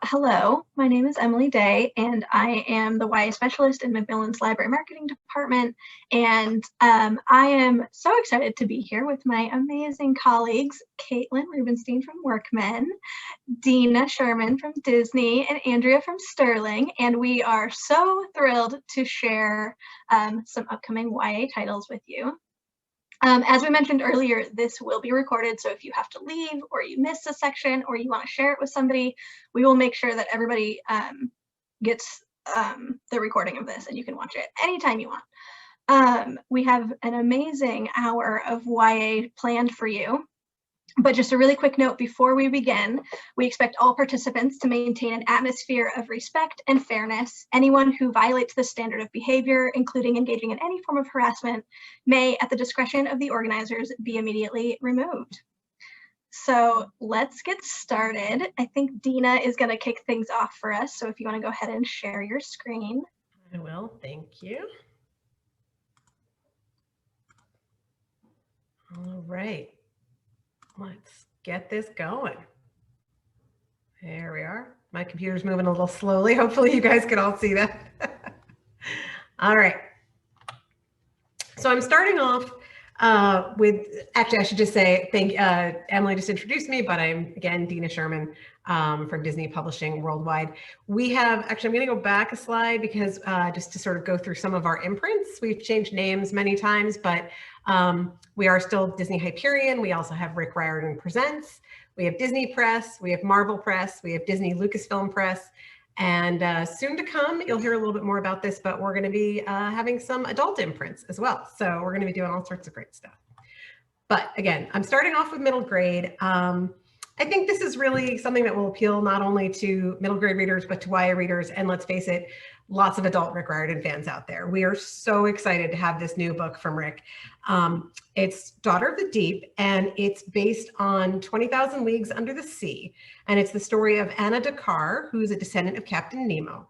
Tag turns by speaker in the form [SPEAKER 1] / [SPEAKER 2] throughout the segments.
[SPEAKER 1] Hello, my name is Emily Day, and I am the YA specialist in Macmillan's Library Marketing Department. And I am so excited to be here with my amazing colleagues, Caitlin Rubenstein from Workman, Dina Sherman from Disney, and Andrea from Sterling. And we are so thrilled to share some upcoming YA titles with you. As we mentioned earlier, this will be recorded, so if you have to leave or you miss a section or you want to share it with somebody, we will make sure that everybody gets the recording of this and you can watch it anytime you want. We have an amazing hour of YA planned for you. But just a really quick note before we begin, we expect all participants to maintain an atmosphere of respect and fairness. Anyone who violates this standard of behavior, including engaging in any form of harassment, may, at the discretion of the organizers, be immediately removed. So let's get started. I think Dina is going to kick things off for us. So if you want to go ahead and share your screen.
[SPEAKER 2] I will, thank you. All right. Let's get this going. There we are. My computer's moving a little slowly. Hopefully you guys can all see that. All right. So I'm starting off with, actually I should just say, Emily just introduced me, but I'm again, Dina Sherman from Disney Publishing Worldwide. We have, actually I'm gonna go back a slide because just to sort of go through some of our imprints. We've changed names many times, but we are still Disney Hyperion. We also have Rick Riordan Presents. We have Disney Press, we have Marvel Press, we have Disney Lucasfilm Press, and soon to come, you'll hear a little bit more about this, but we're going to be having some adult imprints as well. So we're going to be doing all sorts of great stuff. But again, I'm starting off with middle grade. I think this is really something that will appeal not only to middle grade readers, but to YA readers. And let's face it, lots of adult Rick Riordan fans out there. We are so excited to have this new book from Rick. It's Daughter of the Deep, and it's based on 20,000 Leagues Under the Sea. And it's the story of Anna Dakar, who's a descendant of Captain Nemo.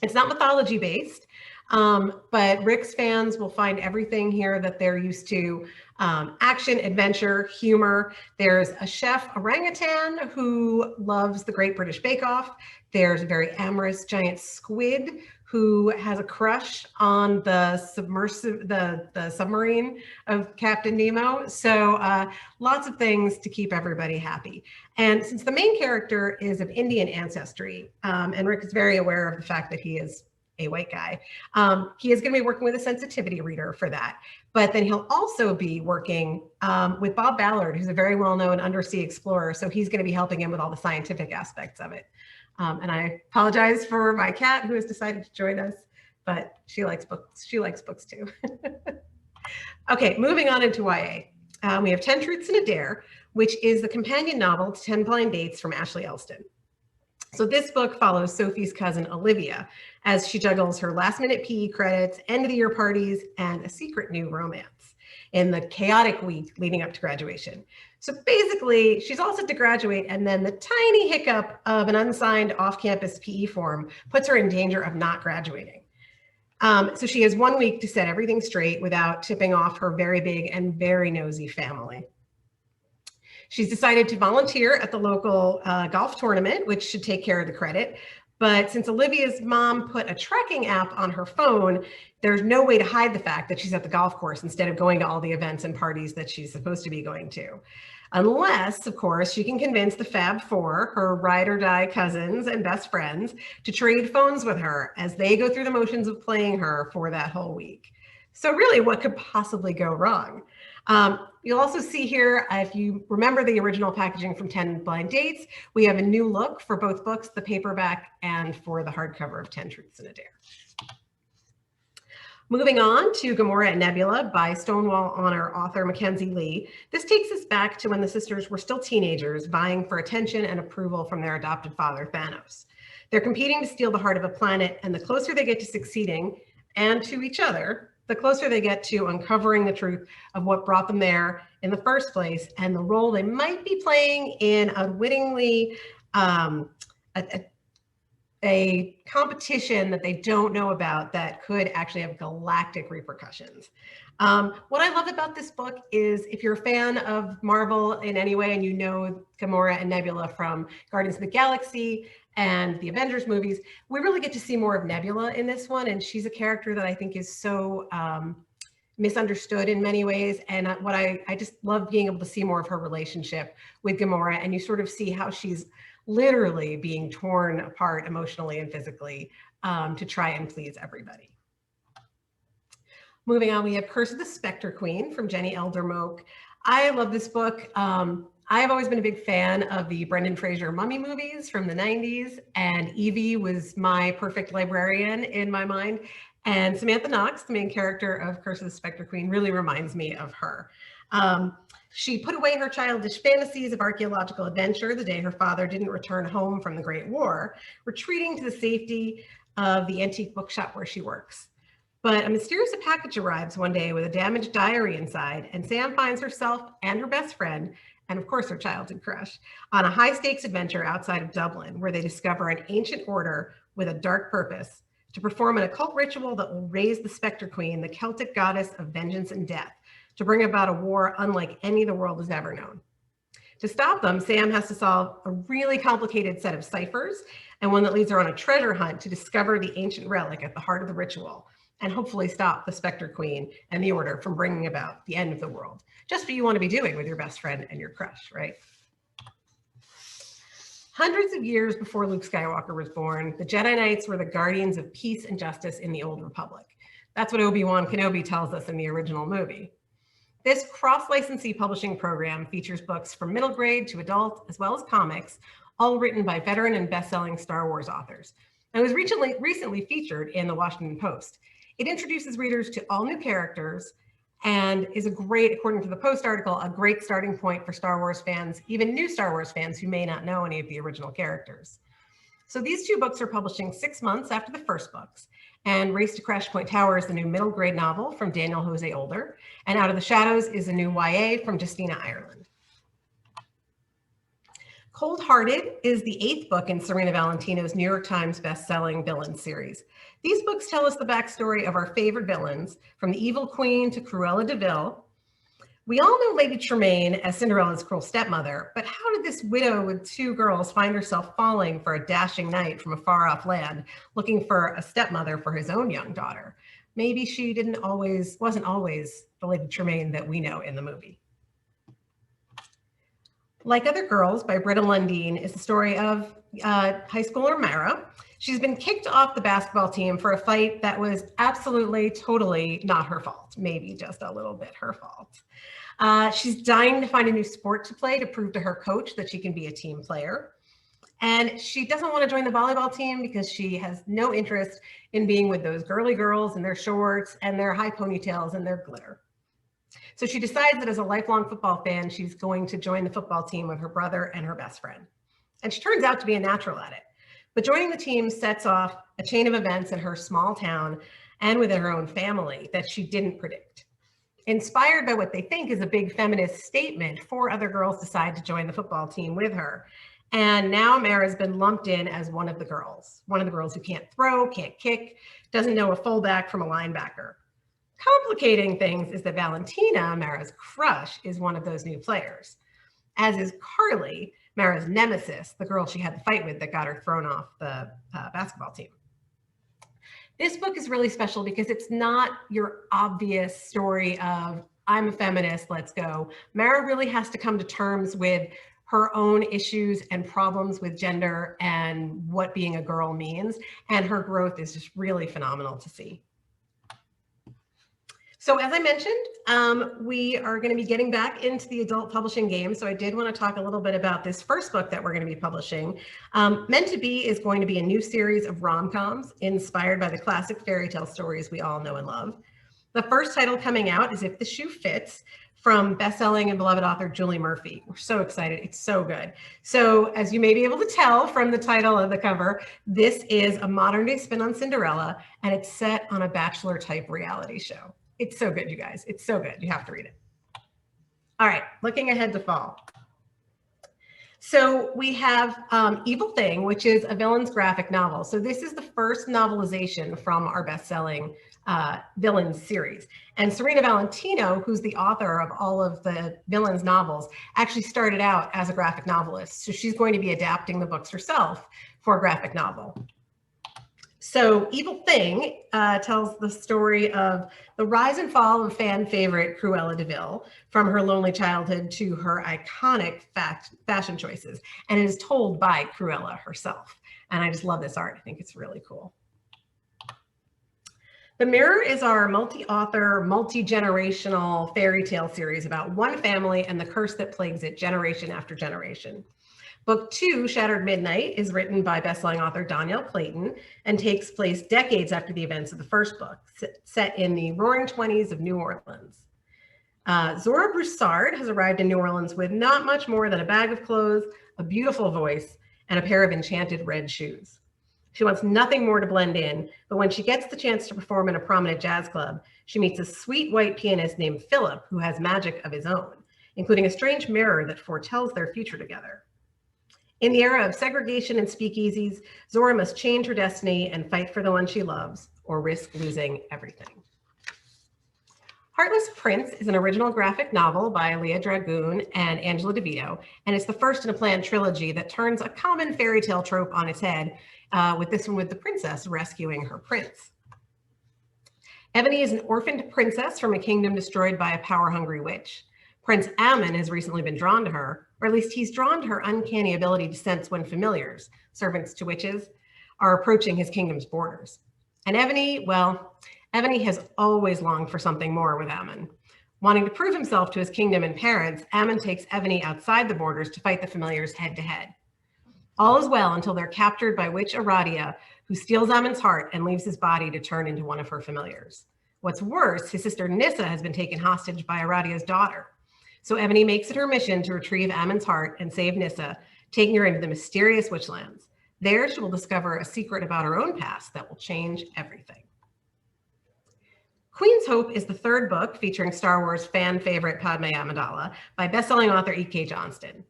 [SPEAKER 2] It's not mythology based, but Rick's fans will find everything here that they're used to. Action, adventure, humor. There's a chef orangutan who loves the Great British Bake Off. There's a very amorous giant squid who has a crush on the submarine of Captain Nemo. So lots of things to keep everybody happy. And since the main character is of Indian ancestry, and Rick is very aware of the fact that he is a white guy, he is going to be working with a sensitivity reader for that. But then he'll also be working with Bob Ballard, who's a very well-known undersea explorer. So he's going to be helping him with all the scientific aspects of it. And I apologize for my cat who has decided to join us, but she likes books. She likes books too. Okay, moving on into YA. We have 10 Truths and a Dare, which is the companion novel to 10 Blind Dates from Ashley Elston. So this book follows Sophie's cousin, Olivia, as she juggles her last-minute PE credits, end-of-the-year parties, and a secret new romance in the chaotic week leading up to graduation. So basically, she's all set to graduate, and then the tiny hiccup of an unsigned off-campus PE form puts her in danger of not graduating. So she has 1 week to set everything straight without tipping off her very big and very nosy family. She's decided to volunteer at the local golf tournament, which should take care of the credit. But since Olivia's mom put a tracking app on her phone, there's no way to hide the fact that she's at the golf course instead of going to all the events and parties that she's supposed to be going to. Unless, of course, she can convince the Fab Four, her ride or die cousins and best friends, to trade phones with her as they go through the motions of playing her for that whole week. So really, what could possibly go wrong? You'll also see here, if you remember the original packaging from 10 Blind Dates, we have a new look for both books, the paperback and for the hardcover of 10 Truths and a Dare. Moving on to Gamora and Nebula by Stonewall Honor author Mackenzie Lee. This takes us back to when the sisters were still teenagers, vying for attention and approval from their adopted father, Thanos. They're competing to steal the heart of a planet, and the closer they get to succeeding and to each other, the closer they get to uncovering the truth of what brought them there in the first place and the role they might be playing in unwittingly a competition that they don't know about that could actually have galactic repercussions. What I love about this book is if you're a fan of Marvel in any way and you know Gamora and Nebula from Guardians of the Galaxy and the Avengers movies, we really get to see more of Nebula in this one. And she's a character that I think is so misunderstood in many ways. And I just love being able to see more of her relationship with Gamora. And you sort of see how she's literally being torn apart emotionally and physically to try and please everybody. Moving on, we have Curse of the Spectre Queen from Jenny Elder Moak. I love this book. I've always been a big fan of the Brendan Fraser mummy movies from the 90s, and Evie was my perfect librarian in my mind. And Samantha Knox, the main character of Curse of the Spectre Queen, really reminds me of her. She put away her childish fantasies of archaeological adventure the day her father didn't return home from the Great War, retreating to the safety of the antique bookshop where she works. But a mysterious package arrives one day with a damaged diary inside, and Sam finds herself and her best friend, and of course her childhood crush, on a high-stakes adventure outside of Dublin, where they discover an ancient order with a dark purpose to perform an occult ritual that will raise the Spectre Queen, the Celtic goddess of vengeance and death, to bring about a war unlike any the world has ever known. To stop them, Sam has to solve a really complicated set of ciphers, and one that leads her on a treasure hunt to discover the ancient relic at the heart of the ritual, and hopefully stop the Spectre Queen and the Order from bringing about the end of the world. Just what you want to be doing with your best friend and your crush, right? Hundreds of years before Luke Skywalker was born, the Jedi Knights were the guardians of peace and justice in the Old Republic. That's what Obi-Wan Kenobi tells us in the original movie. This cross-licensee publishing program features books from middle grade to adult, as well as comics, all written by veteran and best-selling Star Wars authors. And it was recently featured in the Washington Post. It introduces readers to all new characters and is a great, according to the Post article, a great starting point for Star Wars fans, even new Star Wars fans who may not know any of the original characters. So these two books are publishing 6 months after the first books. And Race to Crash Point Tower is the new middle grade novel from Daniel Jose Older. And Out of the Shadows is a new YA from Justina Ireland. Cold Hearted is the 8th book in Serena Valentino's New York Times best-selling villains series. These books tell us the backstory of our favorite villains, from the Evil Queen to Cruella de Vil. We all know Lady Tremaine as Cinderella's cruel stepmother, but how did this widow with 2 girls find herself falling for a dashing knight from a far-off land, looking for a stepmother for his own young daughter? Maybe she wasn't always the Lady Tremaine that we know in the movie. Like Other Girls by Britta Lundin is the story of high schooler Mara. She's been kicked off the basketball team for a fight that was absolutely, totally not her fault, maybe just a little bit her fault. She's dying to find a new sport to play to prove to her coach that she can be a team player. And she doesn't want to join the volleyball team because she has no interest in being with those girly girls in their shorts and their high ponytails and their glitter. So she decides that as a lifelong football fan, she's going to join the football team with her brother and her best friend. And she turns out to be a natural at it. But joining the team sets off a chain of events in her small town and within her own family that she didn't predict. Inspired by what they think is a big feminist statement, 4 other girls decide to join the football team with her. And now Mara's been lumped in as one of the girls who can't throw, can't kick, doesn't know a fullback from a linebacker. Complicating things is that Valentina, Mara's crush, is one of those new players, as is Carly, Mara's nemesis, the girl she had the fight with that got her thrown off the basketball team. This book is really special because it's not your obvious story of, I'm a feminist, let's go. Mara really has to come to terms with her own issues and problems with gender and what being a girl means, and her growth is just really phenomenal to see. So as I mentioned, we are going to be getting back into the adult publishing game. So I did want to talk a little bit about this first book that we're going to be publishing. Meant to Be is going to be a new series of rom-coms inspired by the classic fairy tale stories we all know and love. The first title coming out is If the Shoe Fits, from best-selling and beloved author Julie Murphy. We're so excited. It's so good. So as you may be able to tell from the title of the cover, this is a modern-day spin on Cinderella, and it's set on a Bachelor-type reality show. It's so good, you guys. It's so good. You have to read it. All right, looking ahead to fall. So we have Evil Thing, which is a villain's graphic novel. So this is the first novelization from our best-selling villains series. And Serena Valentino, who's the author of all of the villains novels, actually started out as a graphic novelist. So she's going to be adapting the books herself for a graphic novel. So Evil Thing tells the story of the rise and fall of fan favorite Cruella de Vil, from her lonely childhood to her iconic fashion choices. And it is told by Cruella herself. And I just love this art. I think it's really cool. The Mirror is our multi-author, multi-generational fairy tale series about one family and the curse that plagues it generation after generation. Book 2, Shattered Midnight, is written by bestselling author Danielle Clayton and takes place decades after the events of the first book, set in the roaring 20s of New Orleans. Zora Broussard has arrived in New Orleans with not much more than a bag of clothes, a beautiful voice, and a pair of enchanted red shoes. She wants nothing more to blend in, but when she gets the chance to perform in a prominent jazz club, she meets a sweet white pianist named Philip who has magic of his own, including a strange mirror that foretells their future together. In the era of segregation and speakeasies, Zora must change her destiny and fight for the one she loves, or risk losing everything. Heartless Prince is an original graphic novel by Leah Dragoon and Angela DeVito, and it's the first in a planned trilogy that turns a common fairy tale trope on its head, with this one with the princess rescuing her prince. Ebony is an orphaned princess from a kingdom destroyed by a power-hungry witch. Prince Ammon has recently been drawn to her, or at least he's drawn to her uncanny ability to sense when familiars, servants to witches, are approaching his kingdom's borders. And Ebony, well, Ebony has always longed for something more with Ammon. Wanting to prove himself to his kingdom and parents, Ammon takes Ebony outside the borders to fight the familiars head-to-head. All is well until they're captured by witch Aradia, who steals Ammon's heart and leaves his body to turn into one of her familiars. What's worse, his sister Nissa has been taken hostage by Aradia's daughter. So Ebony makes it her mission to retrieve Ammon's heart and save Nissa, taking her into the mysterious Witchlands. There, she will discover a secret about her own past that will change everything. Queen's Hope is the third book featuring Star Wars fan favorite Padme Amidala by bestselling author E.K. Johnston.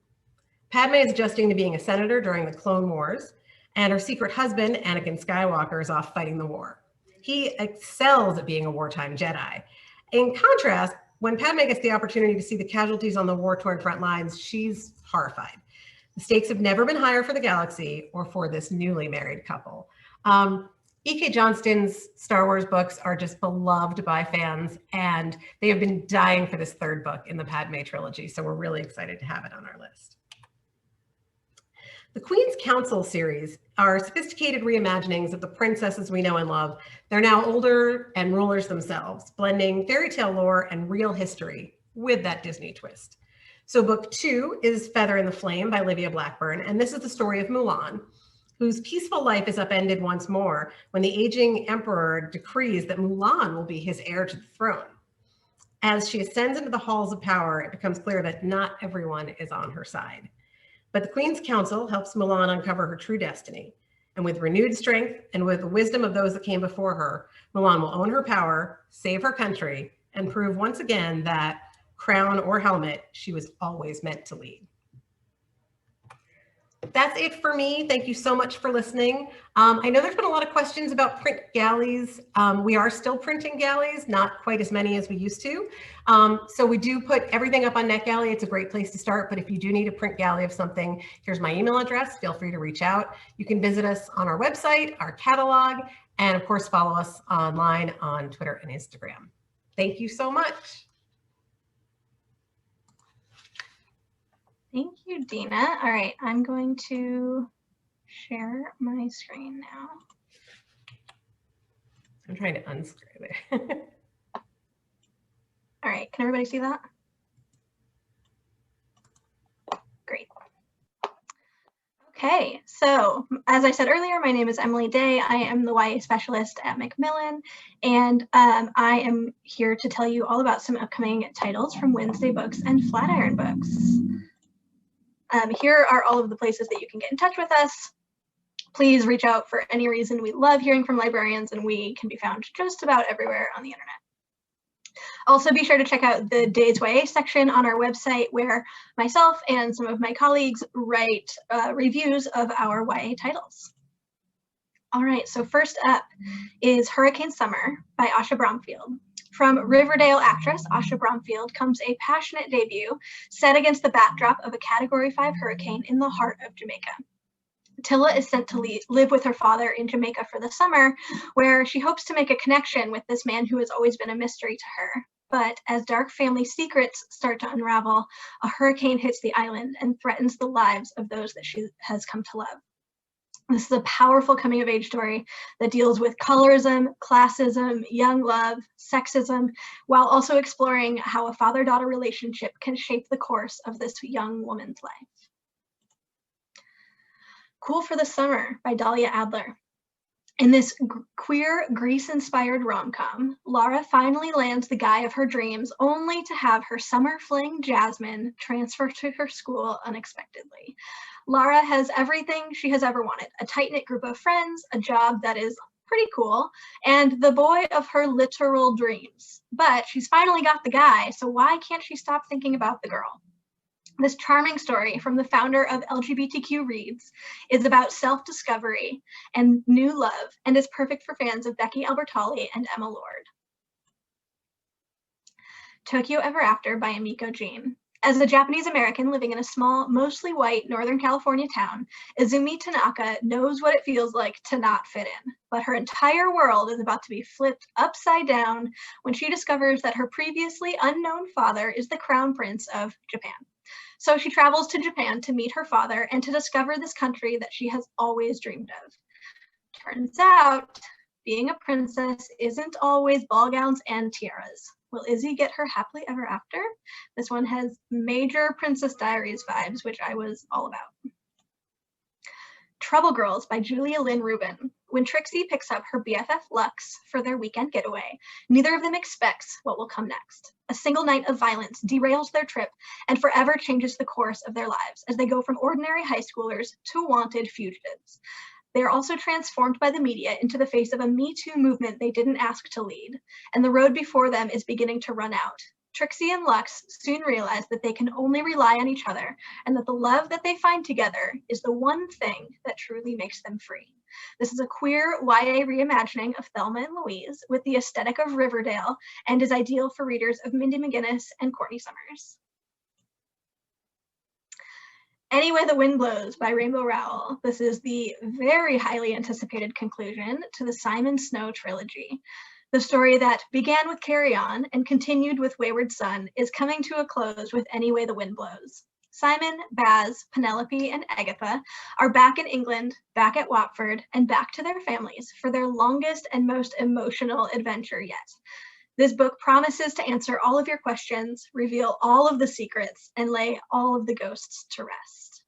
[SPEAKER 2] Padme is adjusting to being a senator during the Clone Wars, and her secret husband, Anakin Skywalker, is off fighting the war. He excels at being a wartime Jedi. In contrast, when Padme gets the opportunity to see the casualties on the war-torn front lines, she's horrified. The stakes have never been higher for the galaxy or for this newly married couple. E.K. Johnston's Star Wars books are just beloved by fans, and they have been dying for this third book in the Padme trilogy, so we're really excited to have it on our list. The Queen's Council series are sophisticated reimaginings of the princesses we know and love. They're now older and rulers themselves, blending fairy tale lore and real history with that Disney twist. So book 2 is Feather in the Flame by Olivia Blackburn, and this is the story of Mulan, whose peaceful life is upended once more when the aging emperor decrees that Mulan will be his heir to the throne. As she ascends into the halls of power, it becomes clear that not everyone is on her side. But the Queen's Council helps Mulan uncover her true destiny. And with renewed strength and with the wisdom of those that came before her, Mulan will own her power, save her country, and prove once again that, crown or helmet, she was always meant to lead. That's it for me. Thank you so much for listening. I know there's been a lot of questions about print galleys. We are still printing galleys, not quite as many as we used to. So we do put everything up on NetGalley. It's a great place to start, but if you do need a print galley of something, here's my email address. Feel free to reach out. You can visit us on our website, our catalog, and of course, follow us online on Twitter and Instagram. Thank you so much.
[SPEAKER 1] Thank you, Dina. All right, I'm going to share my screen now.
[SPEAKER 2] I'm trying to unscrew it.
[SPEAKER 1] All right, can everybody see that? Great. Okay, so as I said earlier, my name is Emily Day. I am the YA specialist at Macmillan, and I am here to tell you all about some upcoming titles from Wednesday Books and Flatiron Books. Here are all of the places that you can get in touch with us. Please reach out for any reason. We love hearing from librarians, and we can be found just about everywhere on the internet. Also, be sure to check out the Days YA section on our website, where myself and some of my colleagues write reviews of our YA titles. All right, so first up is Hurricane Summer by Asha Bromfield. From Riverdale actress Asha Bromfield comes a passionate debut set against the backdrop of a Category 5 hurricane in the heart of Jamaica. Tilla is sent to live with her father in Jamaica for the summer, where she hopes to make a connection with this man who has always been a mystery to her. But as dark family secrets start to unravel, a hurricane hits the island and threatens the lives of those that she has come to love. This is a powerful coming-of-age story that deals with colorism, classism, young love, sexism, while also exploring how a father-daughter relationship can shape the course of this young woman's life. Cool for the Summer by Dahlia Adler. In this queer, Grease-inspired rom-com, Laura finally lands the guy of her dreams, only to have her summer fling, Jasmine, transfer to her school unexpectedly. Laura has everything she has ever wanted: a tight-knit group of friends, a job that is pretty cool, and the boy of her literal dreams. But she's finally got the guy, so why can't she stop thinking about the girl? This charming story from the founder of LGBTQ Reads is about self-discovery and new love, and is perfect for fans of Becky Albertalli and Emma Lord. Tokyo Ever After by Emiko Jean. As a Japanese American living in a small, mostly white Northern California town, Izumi Tanaka knows what it feels like to not fit in. But her entire world is about to be flipped upside down when she discovers that her previously unknown father is the crown prince of Japan. So she travels to Japan to meet her father and to discover this country that she has always dreamed of. Turns out, being a princess isn't always ball gowns and tiaras. Will Izzy get her happily ever after? This one has major Princess Diaries vibes, which I was all about. Trouble Girls by Julia Lynn Rubin. When Trixie picks up her BFF Lux for their weekend getaway, neither of them expects what will come next. A single night of violence derails their trip and forever changes the course of their lives as they go from ordinary high schoolers to wanted fugitives. They are also transformed by the media into the face of a Me Too movement they didn't ask to lead, and the road before them is beginning to run out. Trixie and Lux soon realize that they can only rely on each other, and that the love that they find together is the one thing that truly makes them free. This is a queer YA reimagining of Thelma and Louise with the aesthetic of Riverdale, and is ideal for readers of Mindy McGinnis and Courtney Summers. Anyway the Wind Blows by Rainbow Rowell. This is the very highly anticipated conclusion to the Simon Snow trilogy. The story that began with Carry On and continued with Wayward Son is coming to a close with Any Way the Wind Blows. Simon, Baz, Penelope, and Agatha are back in England, back at Watford, and back to their families for their longest and most emotional adventure yet. This book promises to answer all of your questions, reveal all of the secrets, and lay all of the ghosts to rest.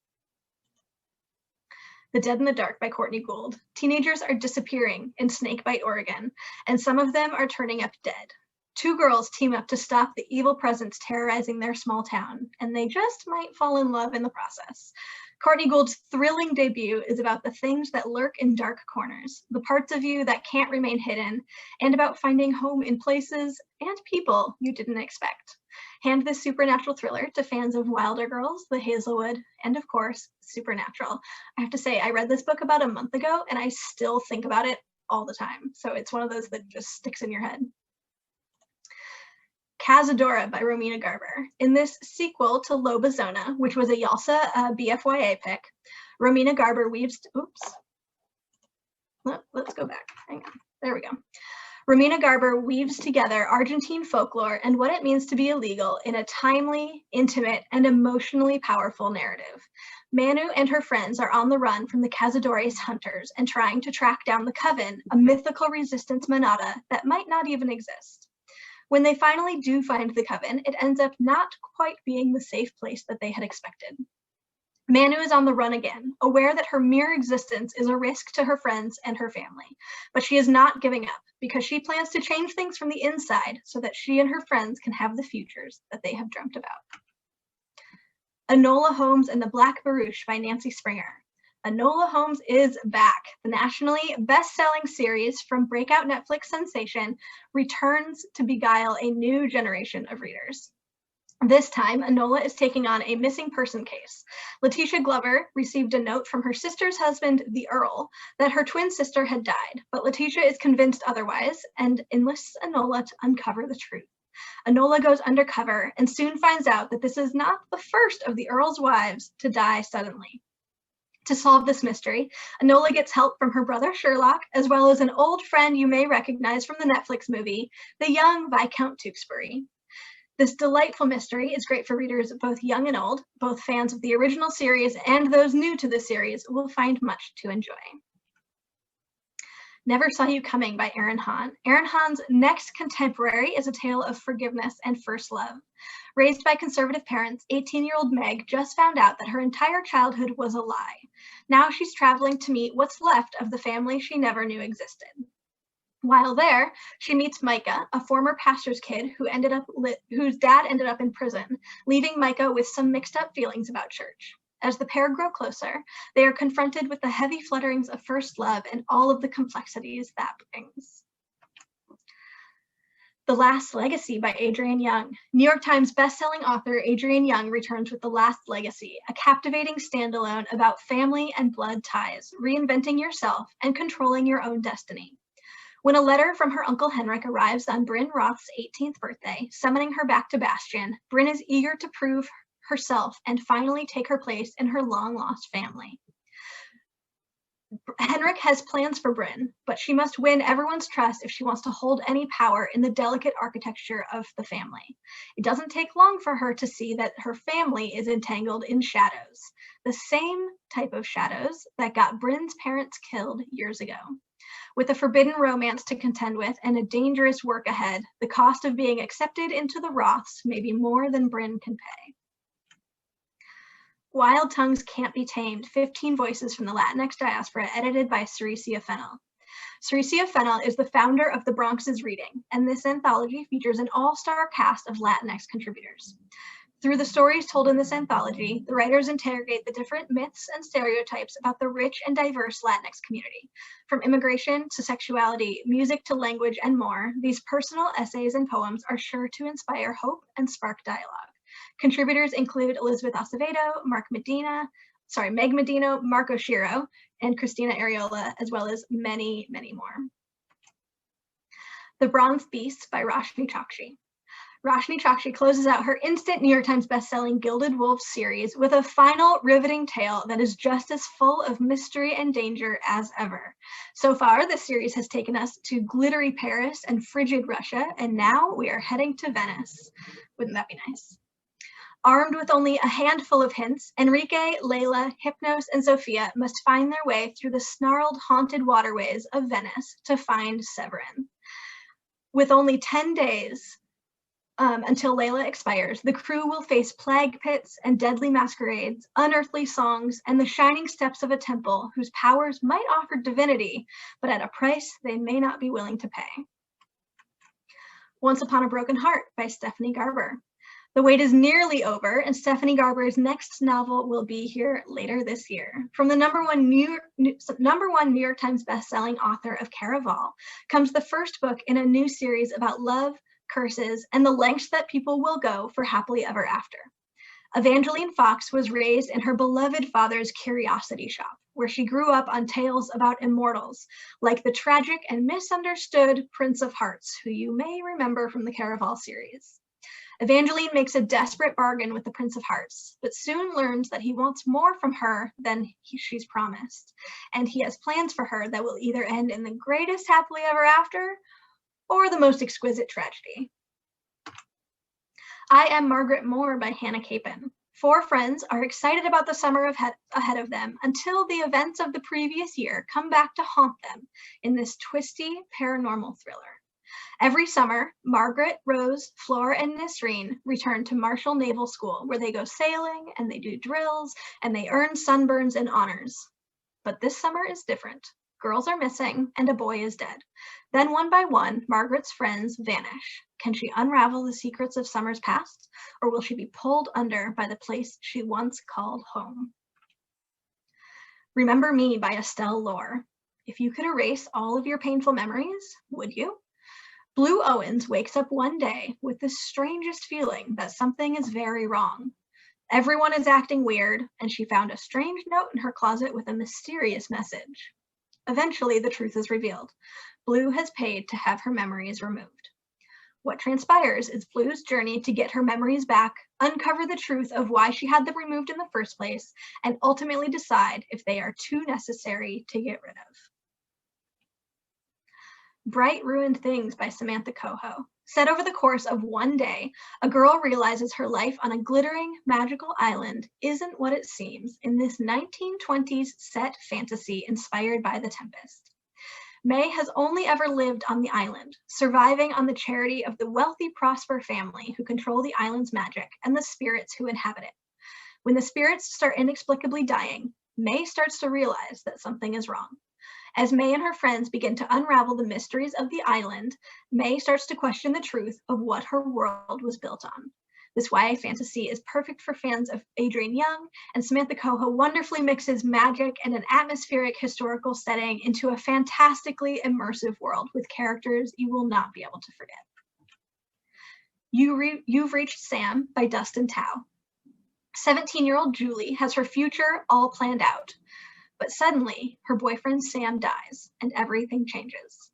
[SPEAKER 1] The Dead in the Dark by Courtney Gould. Teenagers are disappearing in Snakebite, Oregon, and some of them are turning up dead. Two girls team up to stop the evil presence terrorizing their small town, and they just might fall in love in the process. Courtney Gould's thrilling debut is about the things that lurk in dark corners, the parts of you that can't remain hidden, and about finding home in places and people you didn't expect. Hand this supernatural thriller to fans of Wilder Girls, The Hazelwood, and of course, Supernatural. I have to say, I read this book about a month ago, and I still think about it all the time. So it's one of those that just sticks in your head. Cazadora by Romina Garber. In this sequel to Lobazona, which was a YALSA BFYA pick, Romina Garber weaves, let's go back, hang on, there we go. Romina Garber weaves together Argentine folklore and what it means to be illegal in a timely, intimate, and emotionally powerful narrative. Manu and her friends are on the run from the Cazadores hunters and trying to track down the Coven, a mythical resistance manada that might not even exist. When they finally do find the Coven, it ends up not quite being the safe place that they had expected. Manu is on the run again, aware that her mere existence is a risk to her friends and her family, but she is not giving up because she plans to change things from the inside so that she and her friends can have the futures that they have dreamt about. Enola Holmes and the Black Barouche by Nancy Springer. Enola Holmes is back. The nationally best-selling series from breakout Netflix sensation returns to beguile a new generation of readers. This time, Enola is taking on a missing person case. Letitia Glover received a note from her sister's husband, the Earl, that her twin sister had died, but Letitia is convinced otherwise and enlists Enola to uncover the truth. Enola goes undercover and soon finds out that this is not the first of the Earl's wives to die suddenly. To solve this mystery, Enola gets help from her brother Sherlock, as well as an old friend you may recognize from the Netflix movie, the young Viscount Tewkesbury. This delightful mystery is great for readers both young and old. Both fans of the original series and those new to the series will find much to enjoy. Never Saw You Coming by Aaron Hahn. Aaron Hahn's next contemporary is a tale of forgiveness and first love. Raised by conservative parents, 18-year-old Meg just found out that her entire childhood was a lie. Now she's traveling to meet what's left of the family she never knew existed. While there, she meets Micah, a former pastor's kid whose dad ended up in prison, leaving Micah with some mixed up feelings about church. As the pair grow closer, they are confronted with the heavy flutterings of first love and all of the complexities that brings. The Last Legacy by Adrienne Young. New York Times bestselling author Adrienne Young returns with The Last Legacy, a captivating standalone about family and blood ties, reinventing yourself and controlling your own destiny. When a letter from her Uncle Henrik arrives on Bryn Roth's 18th birthday, summoning her back to Bastion, Bryn is eager to prove herself and finally take her place in her long-lost family. Henrik has plans for Bryn, but she must win everyone's trust if she wants to hold any power in the delicate architecture of the family. It doesn't take long for her to see that her family is entangled in shadows, the same type of shadows that got Bryn's parents killed years ago. With a forbidden romance to contend with and a dangerous work ahead, the cost of being accepted into the Roths may be more than Bryn can pay. Wild Tongues Can't Be Tamed, 15 Voices from the Latinx Diaspora, edited by Cerecia Fennell. Cerecia Fennell is the founder of The Bronx's Reading, and this anthology features an all-star cast of Latinx contributors. Through the stories told in this anthology, the writers interrogate the different myths and stereotypes about the rich and diverse Latinx community. From immigration to sexuality, music to language, and more, these personal essays and poems are sure to inspire hope and spark dialogue. Contributors include Elizabeth Acevedo, Meg Medino, Marco Shiro, and Christina Ariola, as well as many, many more. The Bronze Beast by Roshni Chokshi. Roshni Chokshi closes out her instant New York Times bestselling Gilded Wolves series with a final riveting tale that is just as full of mystery and danger as ever. So far, this series has taken us to glittery Paris and frigid Russia, and now we are heading to Venice. Wouldn't that be nice? Armed with only a handful of hints, Enrique, Layla, Hypnos, and Sophia must find their way through the snarled, haunted waterways of Venice to find Severin. With only 10 days until Layla expires, the crew will face plague pits and deadly masquerades, unearthly songs, and the shining steps of a temple whose powers might offer divinity, but at a price they may not be willing to pay. Once Upon a Broken Heart by Stephanie Garber. The wait is nearly over, and Stephanie Garber's next novel will be here later this year. From the number one New York Times bestselling author of Caraval comes the first book in a new series about love, curses, and the lengths that people will go for happily ever after. Evangeline Fox was raised in her beloved father's curiosity shop, where she grew up on tales about immortals, like the tragic and misunderstood Prince of Hearts, who you may remember from the Caraval series. Evangeline makes a desperate bargain with the Prince of Hearts, but soon learns that he wants more from her than she's promised, and he has plans for her that will either end in the greatest happily ever after or the most exquisite tragedy. I Am Margaret Moore by Hannah Capon. Four friends are excited about the summer ahead of them until the events of the previous year come back to haunt them in this twisty paranormal thriller. Every summer, Margaret, Rose, Fleur, and Nisreen return to Marshall Naval School, where they go sailing and they do drills and they earn sunburns and honors. But this summer is different. Girls are missing and a boy is dead. Then one by one, Margaret's friends vanish. Can she unravel the secrets of summer's past, or will she be pulled under by the place she once called home? Remember Me by Estelle Lore. If you could erase all of your painful memories, would you? Blue Owens wakes up one day with the strangest feeling that something is very wrong. Everyone is acting weird, and she found a strange note in her closet with a mysterious message. Eventually, the truth is revealed. Blue has paid to have her memories removed. What transpires is Blue's journey to get her memories back, uncover the truth of why she had them removed in the first place, and ultimately decide if they are too necessary to get rid of. Bright Ruined Things by Samantha Coho. Set over the course of one day, a girl realizes her life on a glittering, magical island isn't what it seems in this 1920s set fantasy inspired by The Tempest. May has only ever lived on the island, surviving on the charity of the wealthy Prosper family who control the island's magic and the spirits who inhabit it. When the spirits start inexplicably dying, May starts to realize that something is wrong. As May and her friends begin to unravel the mysteries of the island, May starts to question the truth of what her world was built on. This YA fantasy is perfect for fans of Adrienne Young, and Samantha Coho wonderfully mixes magic and an atmospheric historical setting into a fantastically immersive world with characters you will not be able to forget. You've Reached Sam by Dustin Tao. 17-year-old Julie has her future all planned out, but suddenly her boyfriend Sam dies and everything changes.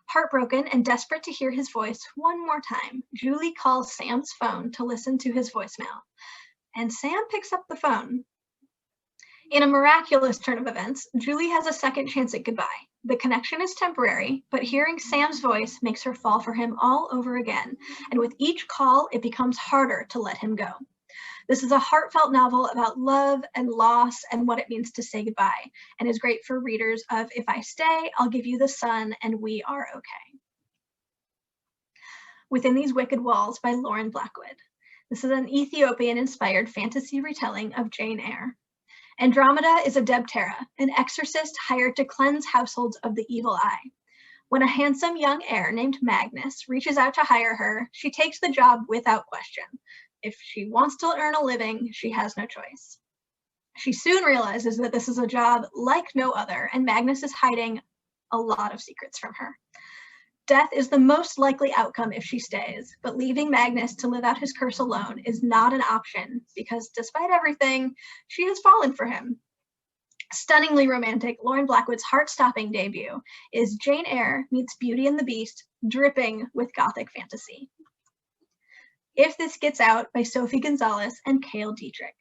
[SPEAKER 1] Heartbroken and desperate to hear his voice one more time, Julie calls Sam's phone to listen to his voicemail, and Sam picks up the phone. In a miraculous turn of events, Julie has a second chance at goodbye. The connection is temporary, but hearing Sam's voice makes her fall for him all over again, and with each call, it becomes harder to let him go. This is a heartfelt novel about love and loss and what it means to say goodbye, and is great for readers of If I Stay, I'll Give You the Sun, and We Are Okay. Within These Wicked Walls by Lauren Blackwood. This is an Ethiopian-inspired fantasy retelling of Jane Eyre. Andromeda is a Debtera, an exorcist hired to cleanse households of the evil eye. When a handsome young heir named Magnus reaches out to hire her, she takes the job without question. If she wants to earn a living, she has no choice. She soon realizes that this is a job like no other, and Magnus is hiding a lot of secrets from her. Death is the most likely outcome if she stays, but leaving Magnus to live out his curse alone is not an option because despite everything, she has fallen for him. Stunningly romantic, Lauren Blackwood's heart-stopping debut is Jane Eyre meets Beauty and the Beast, dripping with gothic fantasy. If This Gets Out by Sophie Gonzalez and Cale Dietrich.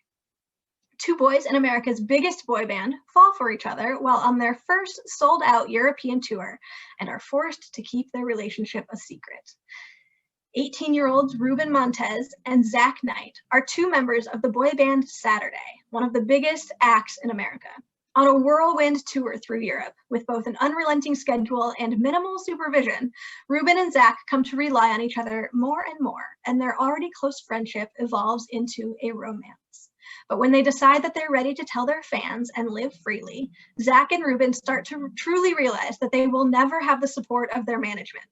[SPEAKER 1] Two boys in America's biggest boy band fall for each other while on their first sold-out European tour and are forced to keep their relationship a secret. 18-year-olds Ruben Montez and Zach Knight are two members of the boy band Saturday, one of the biggest acts in America. On a whirlwind tour through Europe, with both an unrelenting schedule and minimal supervision, Ruben and Zach come to rely on each other more and more, and their already close friendship evolves into a romance. But when they decide that they're ready to tell their fans and live freely, Zach and Ruben start to truly realize that they will never have the support of their management.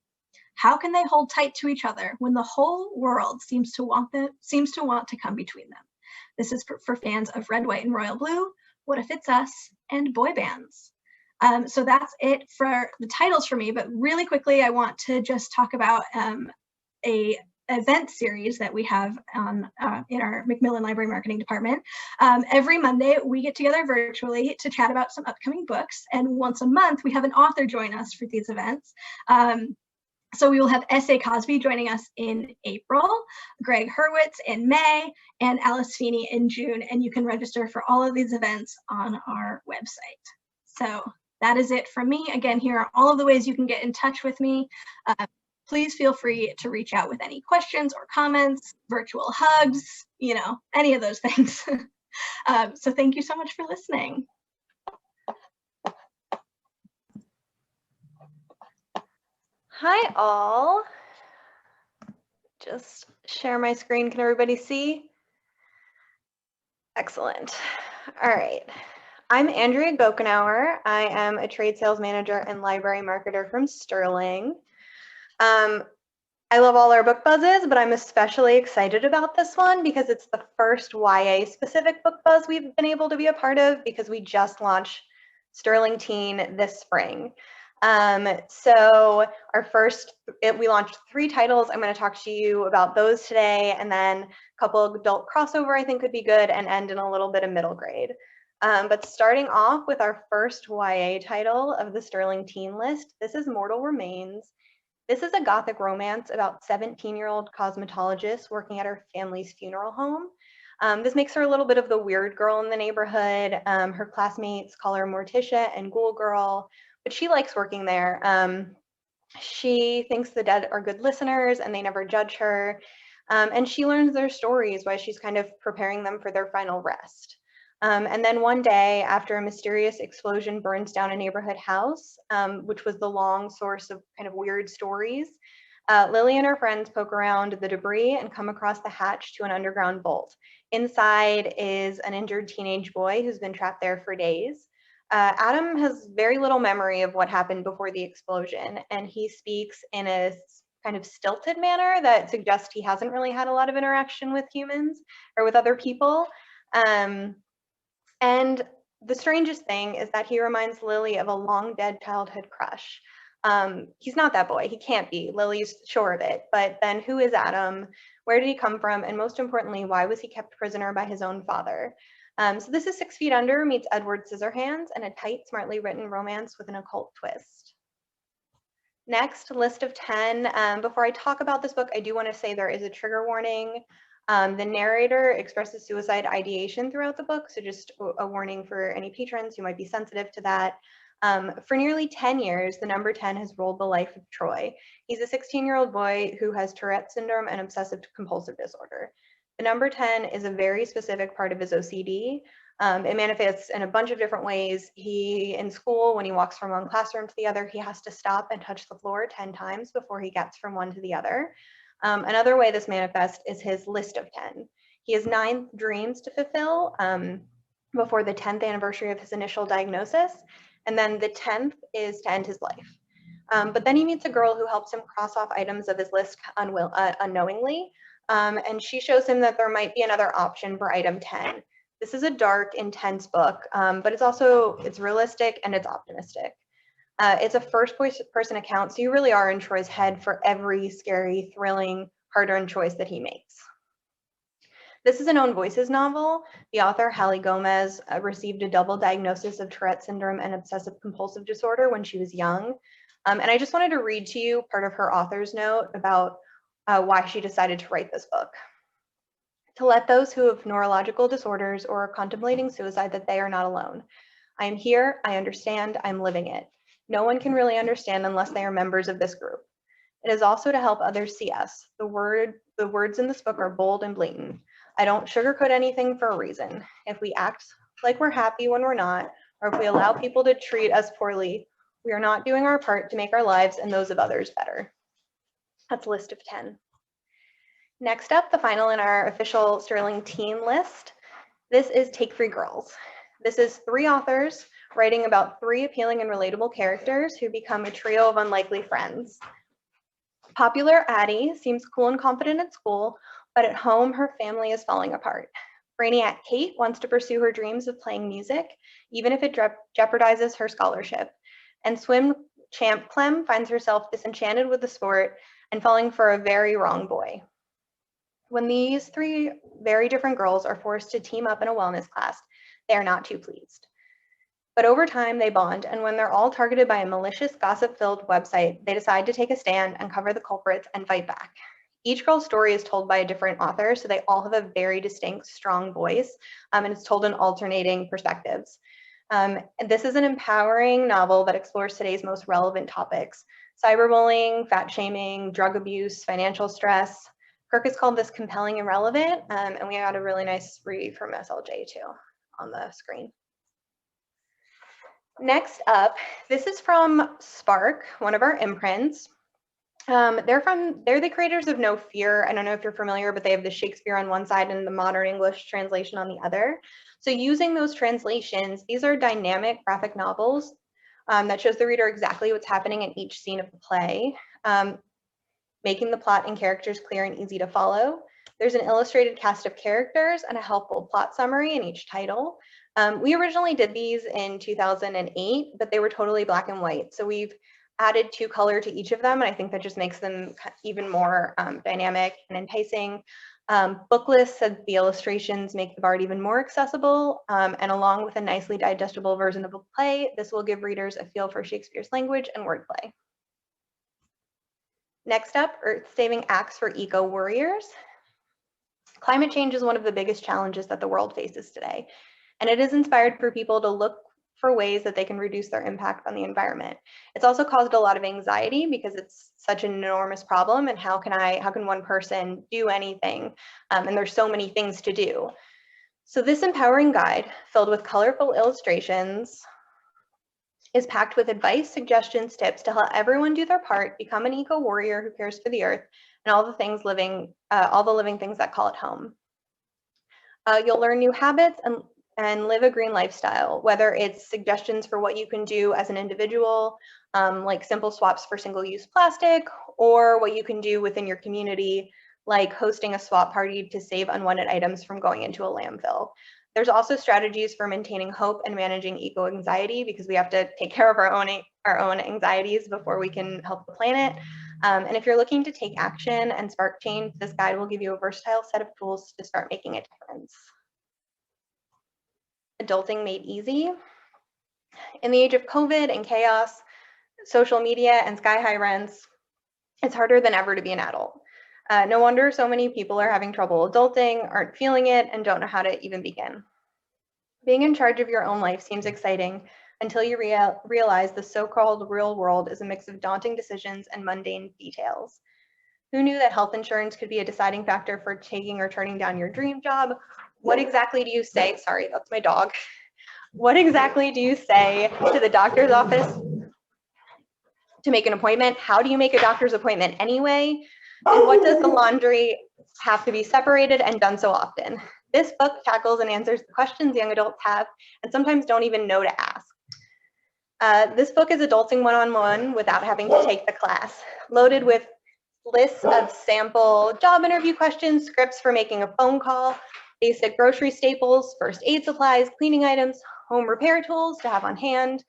[SPEAKER 1] How can they hold tight to each other when the whole world seems to want to come between them? This is for fans of Red, White, and Royal Blue, What If It's Us, and boy bands. So that's it for the titles for me, but really quickly, I want to just talk about a event series that we have in our Macmillan Library Marketing Department. Every Monday, we get together virtually to chat about some upcoming books, and once a month, we have an author join us for these events. So we will have S.A. Cosby joining us in April, Greg Hurwitz in May, and Alice Feeney in June, and you can register for all of these events on our website. So that is it from me. Again, here are all of the ways you can get in touch with me. Please feel free to reach out with any questions or comments, virtual hugs, any of those things. So thank you so much for listening.
[SPEAKER 3] Hi all. Just share my screen. Can everybody see? Excellent. All right. I'm Andrea Gokenauer. I am a trade sales manager and library marketer from Sterling. I love all our book buzzes, but I'm especially excited about this one because it's the first YA specific book buzz we've been able to be a part of because we just launched Sterling Teen this spring. So we launched 3 titles. I'm going to talk to you about those today, and then a couple of adult crossover I think could be good, and end in a little bit of middle grade. But starting off with our first YA title of the Sterling Teen list, this is Mortal Remains. This is a gothic romance about 17-year-old cosmetologist working at her family's funeral home. This makes her a little bit of the weird girl in the neighborhood. Her classmates call her Morticia and Ghoul Girl, but she likes working there. She thinks the dead are good listeners and they never judge her. And she learns their stories while she's kind of preparing them for their final rest. And then one day, after a mysterious explosion burns down a neighborhood house, which was the long source of kind of weird stories, Lily and her friends poke around the debris and come across the hatch to an underground vault. Inside is an injured teenage boy who's been trapped there for days. Adam has very little memory of what happened before the explosion, and he speaks in a kind of stilted manner that suggests he hasn't really had a lot of interaction with humans or with other people. And the strangest thing is that he reminds Lily of a long dead childhood crush. He's not that boy. He can't be. Lily's sure of it. But then who is Adam? Where did he come from? And most importantly, why was he kept prisoner by his own father? So this is 6 Feet Under meets Edward Scissorhands, and a tight, smartly written romance with an occult twist. Next, list of 10. Before I talk about this book, I do want to say there is a trigger warning. The narrator expresses suicide ideation throughout the book, so just a warning for any patrons who might be sensitive to that. For nearly 10 years, the number 10 has ruled the life of Troy. He's a 16-year-old boy who has Tourette syndrome and obsessive compulsive disorder. The number 10 is a very specific part of his OCD. It manifests in a bunch of different ways. In school, when he walks from one classroom to the other, he has to stop and touch the floor 10 times before he gets from one to the other. Another way this manifests is his list of 10. He has 9 dreams to fulfill before the 10th anniversary of his initial diagnosis, and then the 10th is to end his life. But then he meets a girl who helps him cross off items of his list unknowingly, and she shows him that there might be another option for item 10. This is a dark, intense book, but it's realistic and it's optimistic. It's a first-person account, so you really are in Troy's head for every scary, thrilling, hard-earned choice that he makes. This is an Own Voices novel. The author, Hallie Gomez, received a double diagnosis of Tourette syndrome and obsessive compulsive disorder when she was young. And I just wanted to read to you part of her author's note about why she decided to write this book. To let those who have neurological disorders or are contemplating suicide that they are not alone. I am here, I understand, I'm living it. No one can really understand unless they are members of this group. It is also to help others see us. The words in this book are bold and blatant. I don't sugarcoat anything for a reason. If we act like we're happy when we're not, or if we allow people to treat us poorly, we are not doing our part to make our lives and those of others better. That's a list of 10. Next up, the final in our official Sterling Teen list. This is Take 3 Girls. This is 3 authors writing about 3 appealing and relatable characters who become a trio of unlikely friends. Popular Addie seems cool and confident at school, but at home her family is falling apart. Brainiac Kate wants to pursue her dreams of playing music, even if it jeopardizes her scholarship. And swim champ Clem finds herself disenchanted with the sport and falling for a very wrong boy. When these 3 very different girls are forced to team up in a wellness class, they are not too pleased. But over time, they bond, and when they're all targeted by a malicious, gossip-filled website, they decide to take a stand, uncover the culprits, and fight back. Each girl's story is told by a different author, so they all have a very distinct, strong voice, and it's told in alternating perspectives. And this is an empowering novel that explores today's most relevant topics: cyberbullying, fat shaming, drug abuse, financial stress. Kirk has called this compelling and relevant, and we got a really nice read from SLJ too on the screen. Next up, this is from Spark, one of our imprints. They're the creators of No Fear. I don't know if you're familiar, but they have the Shakespeare on one side and the modern English translation on the other. So using those translations, these are dynamic graphic novels that shows the reader exactly what's happening in each scene of the play. making the plot and characters clear and easy to follow. There's an illustrated cast of characters and a helpful plot summary in each title. We originally did these in 2008, but they were totally black and white. So we've added 2 color to each of them, and I think that just makes them even more dynamic and enticing. Book lists of the illustrations make the Bard even more accessible, and along with a nicely digestible version of a play, this will give readers a feel for Shakespeare's language and wordplay. Next up, Earth-saving acts for eco-warriors. Climate change is one of the biggest challenges that the world faces today, and it has inspired for people to look for ways that they can reduce their impact on the environment. It's also caused a lot of anxiety because it's such an enormous problem, and how can one person do anything? And there's so many things to do. So this empowering guide, filled with colorful illustrations, is packed with advice, suggestions, tips to help everyone do their part, become an eco-warrior who cares for the earth and all the living things that call it home. You'll learn new habits and live a green lifestyle, whether it's suggestions for what you can do as an individual, like simple swaps for single-use plastic, or what you can do within your community, like hosting a swap party to save unwanted items from going into a landfill. There's also strategies for maintaining hope and managing eco-anxiety, because we have to take care of our own anxieties before we can help the planet. And if you're looking to take action and spark change, this guide will give you a versatile set of tools to start making a difference. Adulting made easy. In the age of COVID and chaos, social media and sky-high rents, it's harder than ever to be an adult. No wonder so many people are having trouble adulting, aren't feeling it, and don't know how to even begin. Being in charge of your own life seems exciting until you realize the so-called real world is a mix of daunting decisions and mundane details. Who knew that health insurance could be a deciding factor for taking or turning down your dream job? What exactly do you say? Sorry, that's my dog. What exactly do you say to the doctor's office to make an appointment? How do you make a doctor's appointment anyway? And what does the laundry have to be separated and done so often? This book tackles and answers the questions young adults have and sometimes don't even know to ask. This book is adulting one-on-one without having to take the class, loaded with lists of sample job interview questions, scripts for making a phone call, basic grocery staples, first aid supplies, cleaning items, home repair tools to have on hand.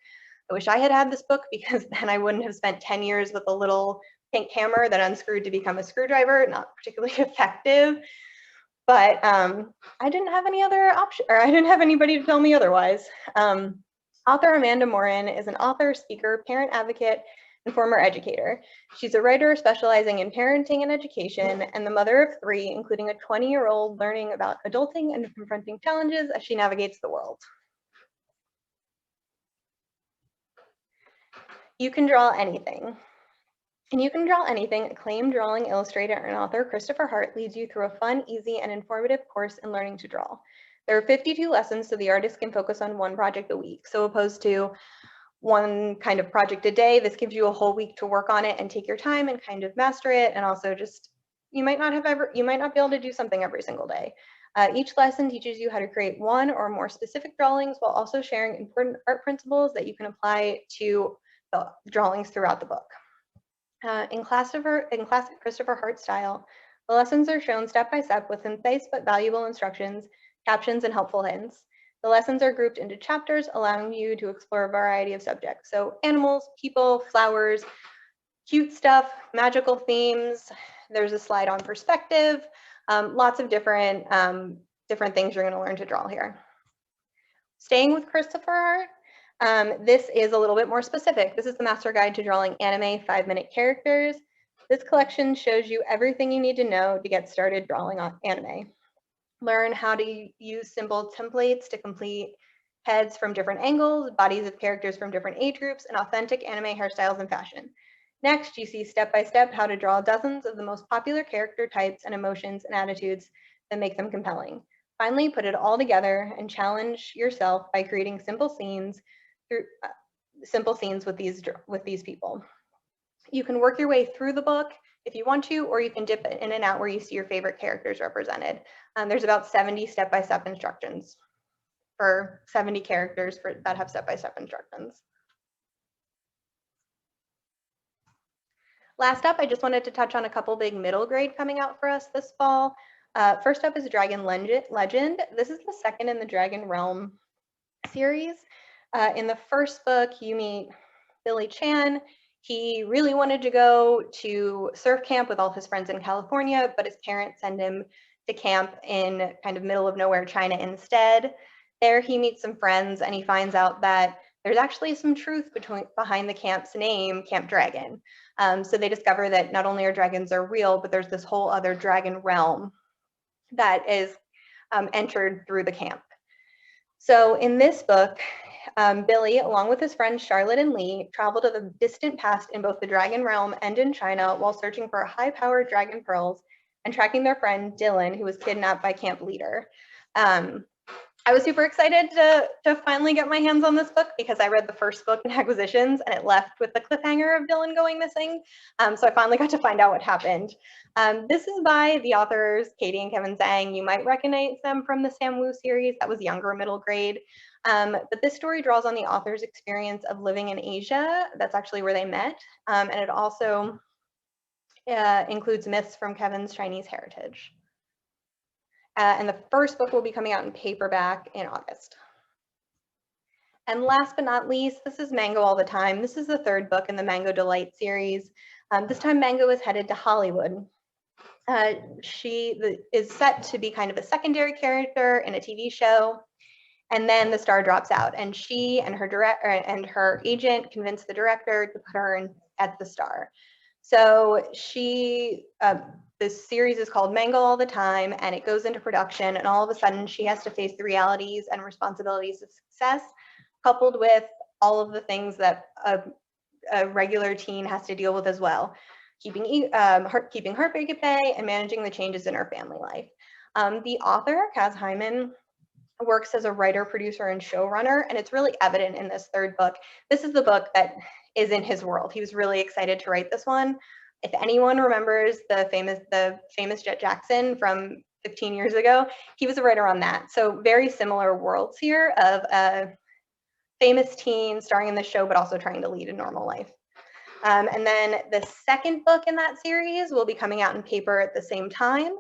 [SPEAKER 3] I wish I had had this book, because then I wouldn't have spent 10 years with a little pink hammer that unscrewed to become a screwdriver. Not particularly effective, but I didn't have any other option, or I didn't have anybody to tell me otherwise. Author Amanda Morin is an author, speaker, parent advocate, and former educator. She's a writer specializing in parenting and education, and the mother of 3, including a 20-year-old learning about adulting and confronting challenges as she navigates the world. You can draw anything. And You Can Draw Anything, acclaimed drawing illustrator and author Christopher Hart leads you through a fun, easy, and informative course in learning to draw. There are 52 lessons, so the artist can focus on one project a week. So opposed to one kind of project a day, this gives you a whole week to work on it and take your time and kind of master it. And also just, you might not be able to do something every single day. Each lesson teaches you how to create one or more specific drawings while also sharing important art principles that you can apply to the drawings throughout the book. In classic Christopher Hart style, the lessons are shown step by step with concise but valuable instructions, captions, and helpful hints. The lessons are grouped into chapters, allowing you to explore a variety of subjects. So animals, people, flowers, cute stuff, magical themes. There's a slide on perspective. Lots of different things you're going to learn to draw here. Staying with Christopher Hart, this is a little bit more specific. This is the Master Guide to Drawing Anime 5-Minute Characters. This collection shows you everything you need to know to get started drawing on anime. Learn how to use simple templates to complete heads from different angles, bodies of characters from different age groups, and authentic anime hairstyles and fashion. Next, you see step-by-step how to draw dozens of the most popular character types and emotions and attitudes that make them compelling. Finally, put it all together and challenge yourself by creating simple scenes with these people. You can work your way through the book if you want to, or you can dip in and out where you see your favorite characters represented. There's about 70 step-by-step instructions for 70 characters that have step-by-step instructions. Last up, I just wanted to touch on a couple big middle grade coming out for us this fall. First up is Dragon Legend. This is the second in the Dragon Realm series. In the first book, you meet Billy Chan. He really wanted to go to surf camp with all his friends in California, but his parents send him to camp in kind of middle of nowhere China instead. There he meets some friends and he finds out that there's actually some truth behind the camp's name, Camp Dragon. So they discover that not only are dragons are real, but there's this whole other dragon realm that is entered through the camp. So in this book, Billy, along with his friends Charlotte and Lee, travel to the distant past in both the dragon realm and in China while searching for high-powered dragon pearls and tracking their friend Dylan, who was kidnapped by camp leader. I was super excited to finally get my hands on this book because I read the first book in Acquisitions and it left with the cliffhanger of Dylan going missing. So I finally got to find out what happened. This is by the authors Katie and Kevin Zhang. You might recognize them from the Sam Wu series. That was younger middle grade. But this story draws on the author's experience of living in Asia. That's actually where they met. And it also includes myths from Kevin's Chinese heritage. And the first book will be coming out in paperback in August. And last but not least, this is Mango All the Time. This is the third book in the Mango Delight series. This time Mango is headed to Hollywood. She is set to be kind of a secondary character in a TV show. And then the star drops out and she and her agent convince the director to put her in as the star. So this series is called Mango All the Time and it goes into production and all of a sudden she has to face the realities and responsibilities of success coupled with all of the things that a regular teen has to deal with as well. Keeping heartbreak at bay and managing the changes in her family life. The author, Kaz Hyman, works as a writer, producer, and showrunner, and it's really evident in this third book. This is the book that is in his world. He was really excited to write this one. If anyone remembers the famous Jet Jackson from 15 years ago, he was a writer on that. So very similar worlds here of a famous teen starring in the show, but also trying to lead a normal life. And then the second book in that series will be coming out in paper at the same time.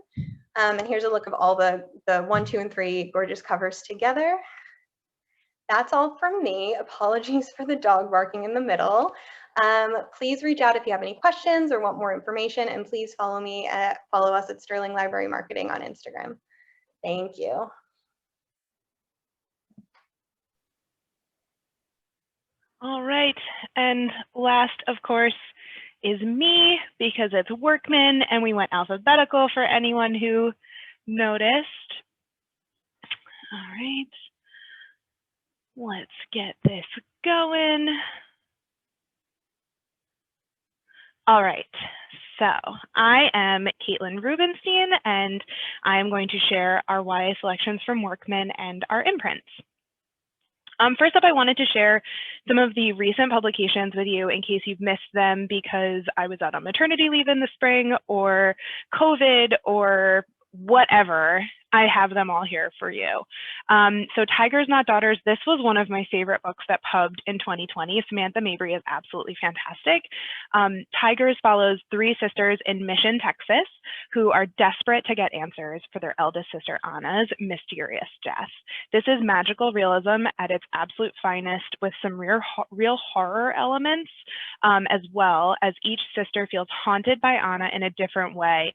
[SPEAKER 3] And here's a look of all the 1, 2, and 3 gorgeous covers together. That's all from me. Apologies for the dog barking in the middle. Please reach out if you have any questions or want more information, and please follow us at Sterling Library Marketing on Instagram. Thank you.
[SPEAKER 4] All right, and last, of course, is me, because it's Workman, and we went alphabetical for anyone who noticed. All right, let's get this going. All right, so I am Caitlin Rubenstein, and I am going to share our YA selections from Workman and our imprints. First up, I wanted to share some of the recent publications with you in case you've missed them because I was out on maternity leave in the spring or COVID or whatever. I have them all here for you. So Tigers Not Daughters, this was one of my favorite books that pubbed in 2020. Samantha Mabry is absolutely fantastic. Tigers follows 3 sisters in Mission, Texas, who are desperate to get answers for their eldest sister Anna's mysterious death. This is magical realism at its absolute finest with some real horror elements, as well as each sister feels haunted by Anna in a different way.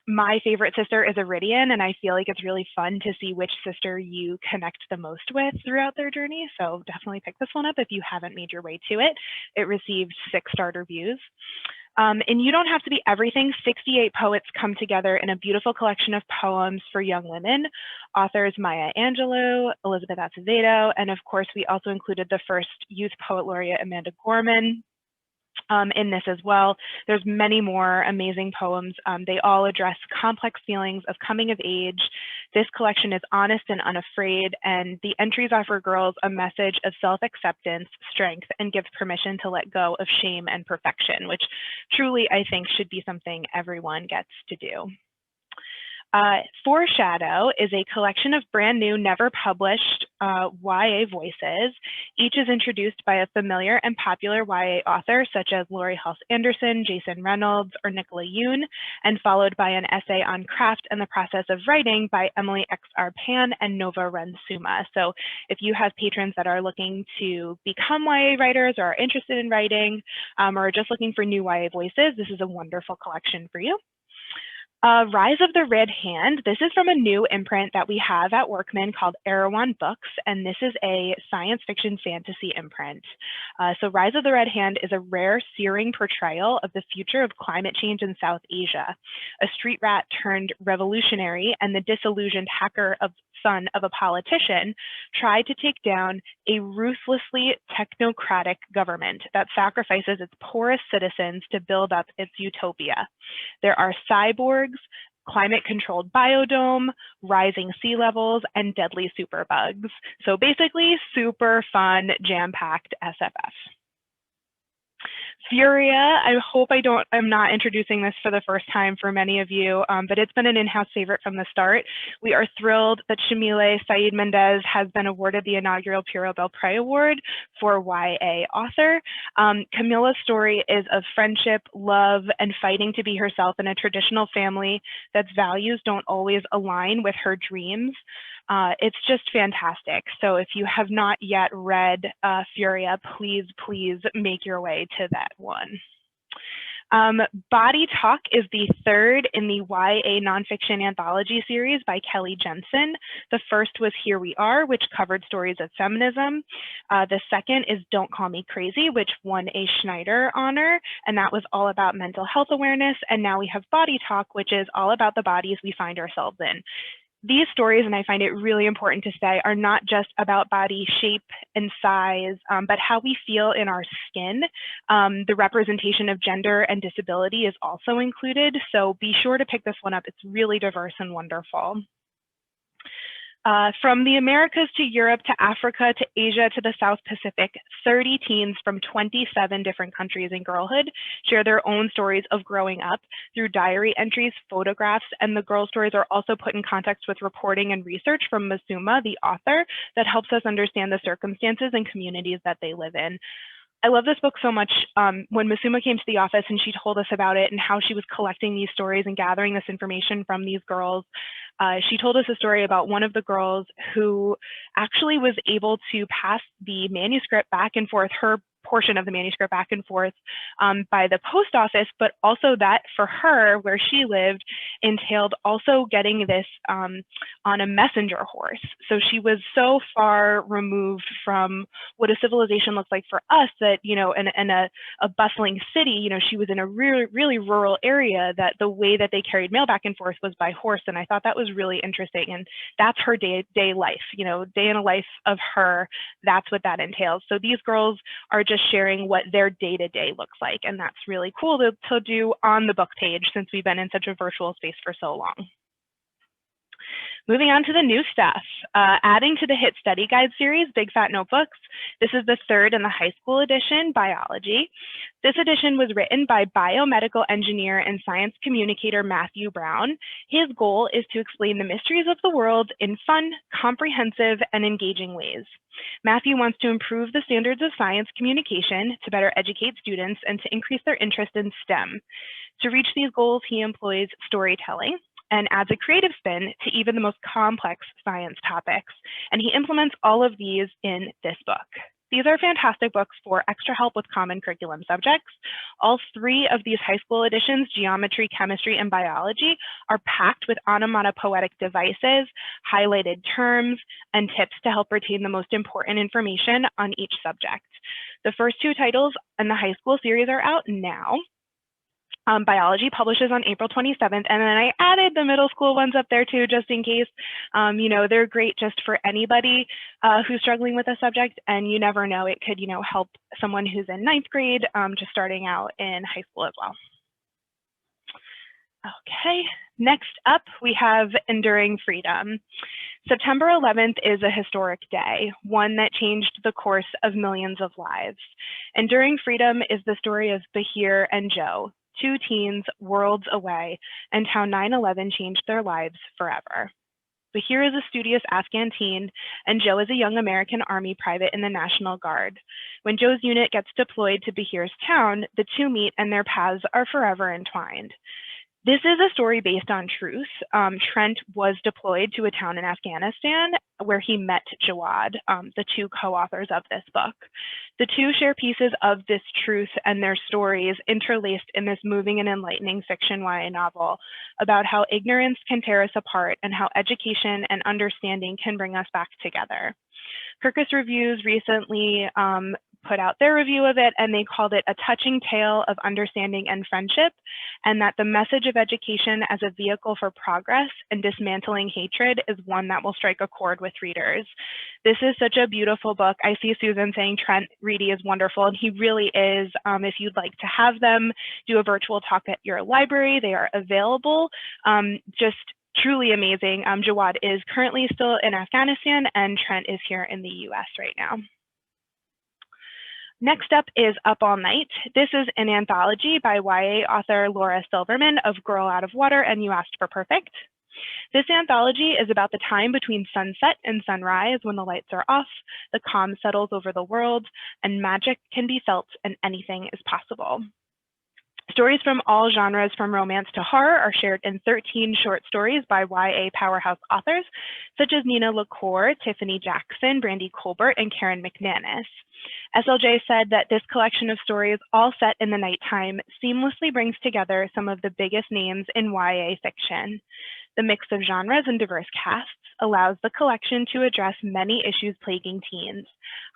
[SPEAKER 4] My favorite sister is Iridian, and I feel like it's really fun to see which sister you connect the most with throughout their journey. So definitely pick this one up if you haven't made your way to it. It received 6-star reviews. And You Don't Have to Be Everything, 68 poets come together in a beautiful collection of poems for young women. Authors Maya Angelou, Elizabeth Acevedo, and of course, we also included the first Youth Poet Laureate, Amanda Gorman, in this as well. There's many more amazing poems. They all address complex feelings of coming of age. This collection is honest and unafraid, and the entries offer girls a message of self-acceptance, strength, and give permission to let go of shame and perfection, which truly I think should be something everyone gets to do. Foreshadow is a collection of brand new, never published YA voices. Each is introduced by a familiar and popular YA author, such as Laurie Halse Anderson, Jason Reynolds, or Nicola Yoon, and followed by an essay on craft and the process of writing by Emily X.R. Pan and Nova Rensuma. So if you have patrons that are looking to become YA writers or are interested in writing or are just looking for new YA voices, this is a wonderful collection for you. Rise of the Red Hand. This is from a new imprint that we have at Workman called Erewhon Books, and this is a science fiction fantasy imprint. So Rise of the Red Hand is a rare, searing portrayal of the future of climate change in South Asia. A street rat turned revolutionary and the disillusioned son of a politician tried to take down a ruthlessly technocratic government that sacrifices its poorest citizens to build up its utopia. There are cyborgs, climate-controlled biodome, rising sea levels, and deadly superbugs. So basically, super fun, jam-packed SFF. Furia, I hope I'm not introducing this for the first time for many of you, but it's been an in-house favorite from the start. We are thrilled that Shamile Saeed Mendez has been awarded the inaugural Puro Bell Prey Award for YA author. Camilla's story is of friendship, love, and fighting to be herself in a traditional family that's values don't always align with her dreams. It's just fantastic. So if you have not yet read Furia, please make your way to that one. Body Talk is the third in the YA nonfiction anthology series by Kelly Jensen. The first was Here We Are, which covered stories of feminism. The second is Don't Call Me Crazy, which won a Schneider honor, and that was all about mental health awareness. And now we have Body Talk, which is all about the bodies we find ourselves in. These stories, and I find it really important to say, are not just about body shape and size, but how we feel in our skin. The representation of gender and disability is also included, so be sure to pick this one up. It's really diverse and wonderful. From the Americas to Europe to Africa to Asia to the South Pacific, 30 teens from 27 different countries in girlhood share their own stories of growing up through diary entries, photographs, and the girl stories are also put in context with reporting and research from Masuma, the author, that helps us understand the circumstances and communities that they live in. I love this book so much. When Masuma came to the office and she told us about it and how she was collecting these stories and gathering this information from these girls, she told us a story about one of the girls who actually was able to pass the manuscript back and forth, her portion of the manuscript back and forth by the post office, but also that for her, where she lived, entailed also getting this on a messenger horse. So she was so far removed from what a civilization looks like for us that, you know, in a bustling city, you know, she was in a really rural area that the way that they carried mail back and forth was by horse. And I thought that was really interesting. And that's her day life, you know, day in a life of her. That's what that entails. So these girls are just sharing what their day-to-day looks like. And that's really cool to do on the book page since we've been in such a virtual space for so long. Moving on to the new stuff, adding to the hit study guide series, Big Fat Notebooks. This is the third in the high school edition, Biology. This edition was written by biomedical engineer and science communicator Matthew Brown. His goal is to explain the mysteries of the world in fun, comprehensive, and engaging ways. Matthew wants to improve the standards of science communication to better educate students and to increase their interest in STEM. To reach these goals, he employs storytelling and adds a creative spin to even the most complex science topics. And he implements all of these in this book. These are fantastic books for extra help with common curriculum subjects. All three of these high school editions, geometry, chemistry, and biology, are packed with onomatopoetic devices, highlighted terms, and tips to help retain the most important information on each subject. The first two titles in the high school series are out now. Biology publishes on April 27th, and then I added the middle school ones up there too, just in case. You know, they're great just for anybody who's struggling with a subject, and you never know, it could, you know, help someone who's in 9th grade just starting out in high school as well. Okay, next up we have Enduring Freedom. September 11th is a historic day, one that changed the course of millions of lives. Enduring Freedom is the story of Bahir and Joe, two teens worlds away, and how 9/11 changed their lives forever. Bahir is a studious Afghan teen, and Joe is a young American Army private in the National Guard. When Joe's unit gets deployed to Bahir's town, the two meet and their paths are forever entwined. This is a story based on truth. Trent was deployed to a town in Afghanistan where he met Jawad, the two co-authors of this book. The two share pieces of this truth and their stories interlaced in this moving and enlightening fiction YA novel about how ignorance can tear us apart and how education and understanding can bring us back together. Kirkus Reviews recently put out their review of it, and they called it a touching tale of understanding and friendship, and that the message of education as a vehicle for progress and dismantling hatred is one that will strike a chord with readers. This is such a beautiful book. I see Susan saying Trent Reedy is wonderful, and he really is. If you'd like to have them do a virtual talk at your library, they are available. Just truly amazing. Jawad is currently still in Afghanistan, and Trent is here in the US right now. Next up is Up All Night. This is an anthology by YA author Laura Silverman of Girl Out of Water and You Asked for Perfect. This anthology is about the time between sunset and sunrise when the lights are off, the calm settles over the world, and magic can be felt and anything is possible. Stories from all genres, from romance to horror, are shared in 13 short stories by YA powerhouse authors, such as Nina LaCour, Tiffany Jackson, Brandy Colbert, and Karen McManus. SLJ said that this collection of stories, all set in the nighttime, seamlessly brings together some of the biggest names in YA fiction. The mix of genres and diverse casts allows the collection to address many issues plaguing teens.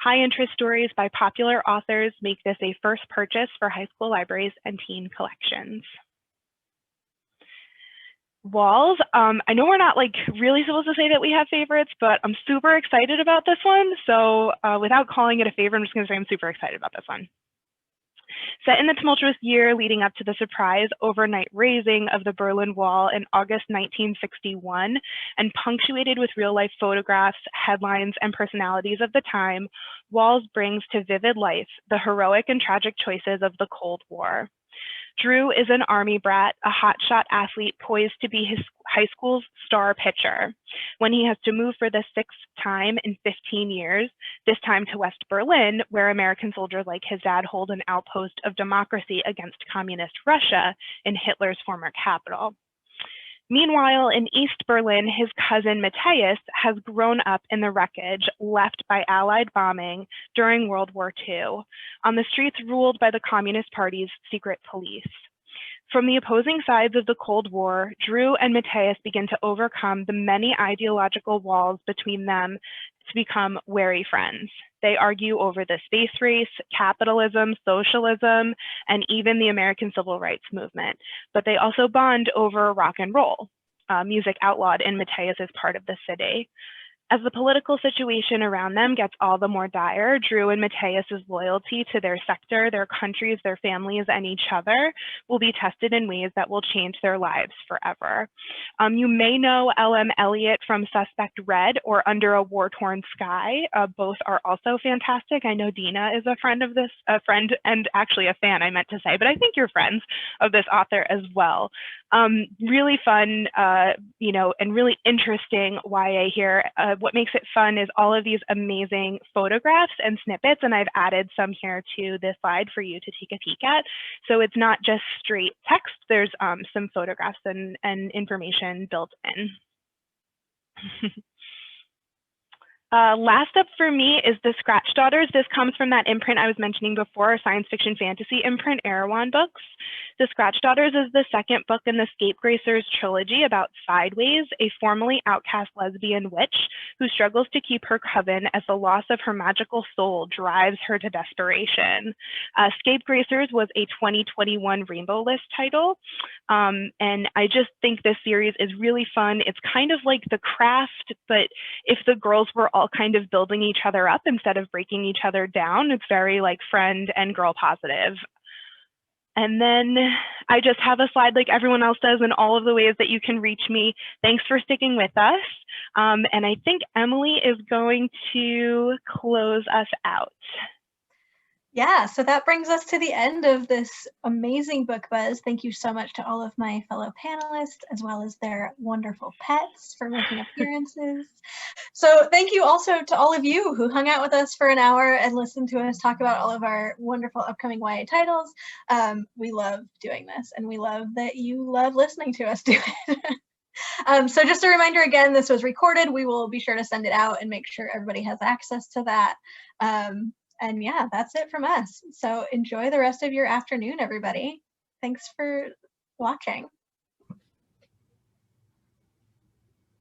[SPEAKER 4] High-interest stories by popular authors make this a first purchase for high school libraries and teen collections. Walls. I know we're not really supposed to say that we have favorites, but I'm super excited about this one. So without calling it a favorite, I'm just going to say I'm super excited about this one. Set in the tumultuous year leading up to the surprise overnight raising of the Berlin Wall in August 1961, and punctuated with real-life photographs, headlines, and personalities of the time, Walls brings to vivid life the heroic and tragic choices of the Cold War. Drew is an Army brat, a hotshot athlete poised to be his high school's star pitcher. When he has to move for the 6th time in 15 years, this time to West Berlin, where American soldiers like his dad hold an outpost of democracy against communist Russia in Hitler's former capital. Meanwhile, in East Berlin, his cousin Matthias has grown up in the wreckage left by Allied bombing during World War II, on the streets ruled by the Communist Party's secret police. From the opposing sides of the Cold War, Drew and Matthias begin to overcome the many ideological walls between them to become wary friends. They argue over the space race, capitalism, socialism, and even the American Civil Rights Movement. But they also bond over rock and roll, music outlawed in Matthias's part of the city. As the political situation around them gets all the more dire, Drew and Matthias's loyalty to their sector, their countries, their families, and each other will be tested in ways that will change their lives forever. You may know L.M. Elliott from Suspect Red or Under a War-Torn Sky. Both are also fantastic. I know Dina is a friend of this, a friend and actually a fan, I meant to say, but I think you're friends of this author as well. Really fun, and really interesting YA here. What makes it fun is all of these amazing photographs and snippets, and I've added some here to this slide for you to take a peek at. So it's not just straight text, there's some photographs and information built in. Last up for me is The Scratch Daughters. This comes from that imprint I was mentioning before, science fiction fantasy imprint, Erewhon Books. The Scratch Daughters is the second book in the Scapegracers trilogy about Sideways, a formerly outcast lesbian witch who struggles to keep her coven as the loss of her magical soul drives her to desperation. Scapegracers was a 2021 Rainbow List title, and I just think this series is really fun. It's kind of like The Craft, but if the girls were all kind of building each other up instead of breaking each other down. It's very like friend and girl positive. And then I just have a slide like everyone else does in all of the ways that you can reach me. Thanks for sticking with us. And I think Emily is going to close us out.
[SPEAKER 1] Yeah, so that brings us to the end of this amazing book buzz. Thank you so much to all of my fellow panelists, as well as their wonderful pets for making appearances. So thank you also to all of you who hung out with us for an hour and listened to us talk about all of our wonderful upcoming YA titles. We love doing this, and we love that you love listening to us do it. So just a reminder again, this was recorded. We will be sure to send it out and make sure everybody has access to that. And yeah, that's it from us. So enjoy the rest of your afternoon, everybody. Thanks for watching.